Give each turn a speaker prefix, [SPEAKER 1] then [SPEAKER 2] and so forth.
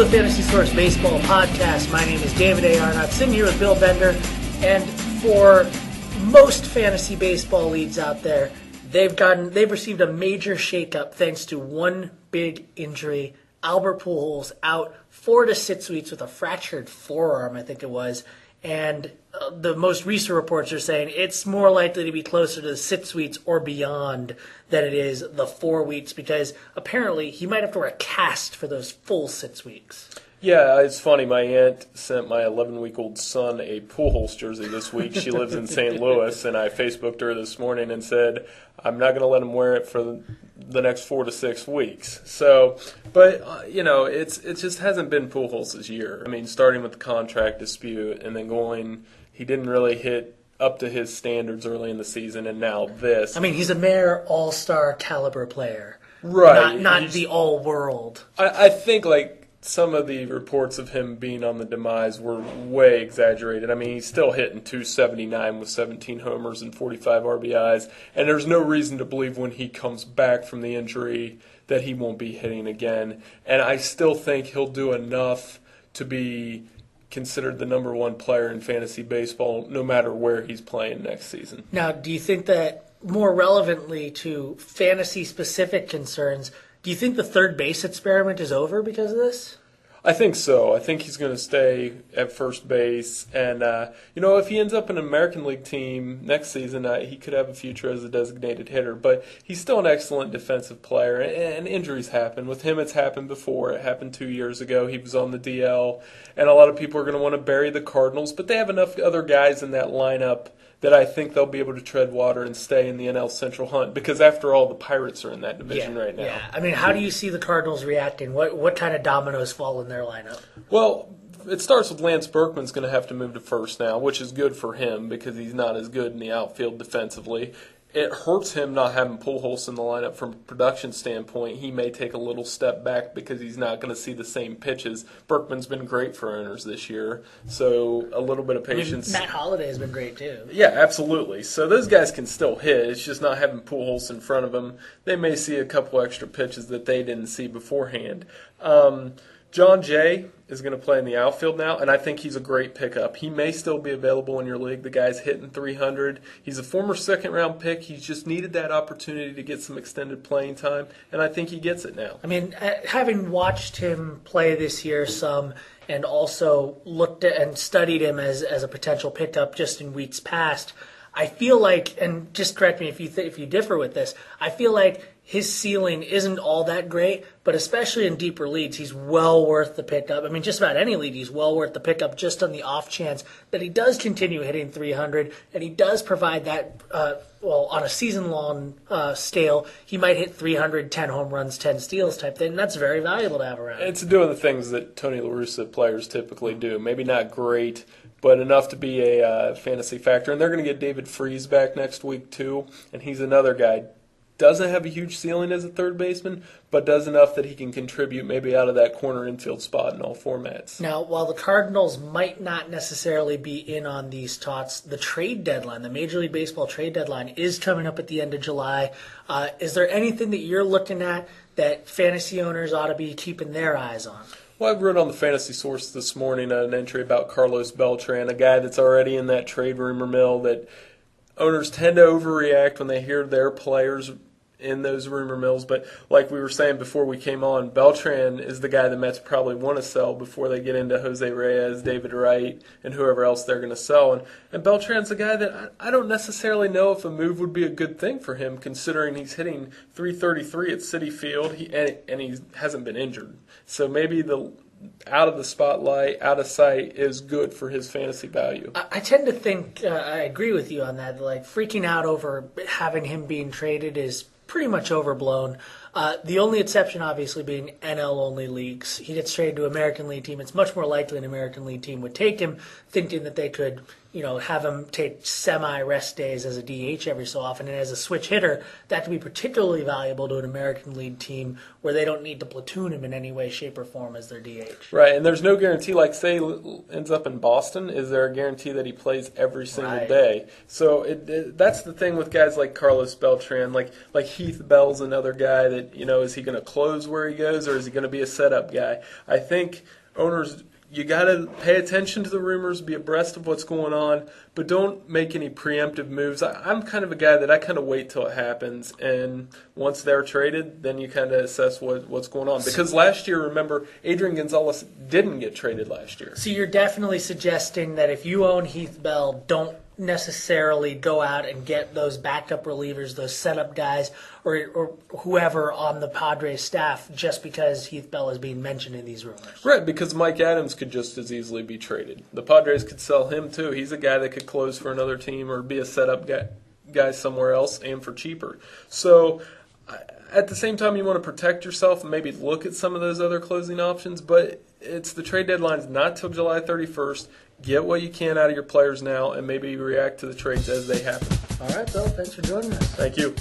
[SPEAKER 1] the Fantasy Source Baseball Podcast. My name is David A. Arnott, sitting here with Bill Bender. And for most fantasy baseball leagues out there, they've received a major shakeup thanks to one big injury. Albert Pujols out 4 to 6 weeks with a fractured forearm, I think it was. And the most recent reports are saying it's more likely to be closer to the 6 weeks or beyond than it is the 4 weeks, because apparently he might have to wear a cast for those full 6 weeks.
[SPEAKER 2] Yeah, it's funny. My aunt sent my 11-week-old son a Pujols jersey this week. She lives in St. Louis, and I Facebooked her this morning and said, I'm not going to let him wear it for the next 4 to 6 weeks. So, but, it just hasn't been Pujols' year. I mean, starting with the contract dispute and then he didn't really hit up to his standards early in the season, and now this.
[SPEAKER 1] I mean, he's a mere all-star caliber player.
[SPEAKER 2] Right.
[SPEAKER 1] Not the all-world.
[SPEAKER 2] I think, some of the reports of him being on the demise were way exaggerated. I mean, he's still hitting .279 with 17 homers and 45 RBIs, and there's no reason to believe when he comes back from the injury that he won't be hitting again. And I still think he'll do enough to be considered the number one player in fantasy baseball no matter where he's playing next season.
[SPEAKER 1] Now, do you think that, more relevantly to fantasy-specific concerns, do you think the third base experiment is over because of this?
[SPEAKER 2] I think so. I think he's going to stay at first base. And, if he ends up in an American League team next season, he could have a future as a designated hitter. But he's still an excellent defensive player, and injuries happen. With him, it's happened before. It happened 2 years ago. He was on the DL, and a lot of people are going to want to bury the Cardinals. But they have enough other guys in that lineup that I think they'll be able to tread water and stay in the NL Central hunt, because after all, the Pirates are in that division right now.
[SPEAKER 1] Yeah, I mean, how do you see the Cardinals reacting? What kind of dominoes fall in their lineup?
[SPEAKER 2] Well, it starts with Lance Berkman's going to have to move to first now, which is good for him because he's not as good in the outfield defensively. It hurts him not having Pujols in the lineup from a production standpoint. He may take a little step back because he's not going to see the same pitches. Berkman's been great for owners this year, so a little bit of patience.
[SPEAKER 1] Matt Holliday has been great too.
[SPEAKER 2] Yeah, absolutely. So those guys can still hit. It's just not having Pujols in front of them. They may see a couple extra pitches that they didn't see beforehand. John Jay is going to play in the outfield now, and I think he's a great pickup. He may still be available in your league. The guy's hitting 300. He's a former second-round pick. He's just needed that opportunity to get some extended playing time, and I think he gets it now.
[SPEAKER 1] I mean, having watched him play this year some and also looked at and studied him as a potential pickup just in weeks past, I feel like, and just correct me if you differ with this, I feel like his ceiling isn't all that great, but especially in deeper leagues, he's well worth the pickup. I mean, just about any league, he's well worth the pickup just on the off chance that he does continue hitting 300, and he does provide that, on a season-long scale, he might hit 300, 10 home runs, 10 steals type thing. That's very valuable to have around.
[SPEAKER 2] It's doing the things that Tony La Russa players typically do. Maybe not great, but enough to be a fantasy factor. And they're going to get David Freese back next week, too, and he's another guy. Doesn't have a huge ceiling as a third baseman, but does enough that he can contribute maybe out of that corner infield spot in all formats.
[SPEAKER 1] Now, while the Cardinals might not necessarily be in on these thoughts, the trade deadline, the Major League Baseball trade deadline, is coming up at the end of July. Is there anything that you're looking at that fantasy owners ought to be keeping their eyes on?
[SPEAKER 2] Well, I wrote on the Fantasy Source this morning an entry about Carlos Beltran, a guy that's already in that trade rumor mill that owners tend to overreact when they hear their players in those rumor mills. But like we were saying before we came on, Beltran is the guy the Mets probably want to sell before they get into Jose Reyes, David Wright, and whoever else they're going to sell. And Beltran's a guy that I don't necessarily know if a move would be a good thing for him, considering he's hitting .333 at Citi Field and he hasn't been injured. So maybe the out of the spotlight, out of sight is good for his fantasy value.
[SPEAKER 1] I tend to think, I agree with you on that, like freaking out over having him being traded is pretty much overblown. The only exception, obviously, being NL-only leagues. He gets traded to an American League team. It's much more likely an American League team would take him, thinking that they could have him take semi-rest days as a DH every so often. And as a switch hitter, that could be particularly valuable to an American League team where they don't need to platoon him in any way, shape, or form as their DH.
[SPEAKER 2] Right, and there's no guarantee, like say ends up in Boston, is there a guarantee that he plays every single day? So that's the thing with guys like Carlos Beltran, like Heath Bell's another guy that, is he going to close where he goes or is he going to be a setup guy? I think owners, you got to pay attention to the rumors, be abreast of what's going on, but don't make any preemptive moves. I'm kind of a guy that I kind of wait till it happens, and once they're traded, then you kind of assess what's going on. Because last year, remember, Adrian Gonzalez didn't get traded last year.
[SPEAKER 1] So you're definitely suggesting that if you own Heath Bell, don't necessarily go out and get those backup relievers, those setup guys, or whoever on the Padres staff just because Heath Bell is being mentioned in these rumors.
[SPEAKER 2] Right, because Mike Adams could just as easily be traded. The Padres could sell him too. He's a guy that could close for another team or be a setup guy somewhere else and for cheaper. So at the same time, you want to protect yourself and maybe look at some of those other closing options, but it's the trade deadline's not till July 31st. Get what you can out of your players now and maybe react to the trades as they happen.
[SPEAKER 1] All right, Bill. Thanks for joining us.
[SPEAKER 2] Thank you.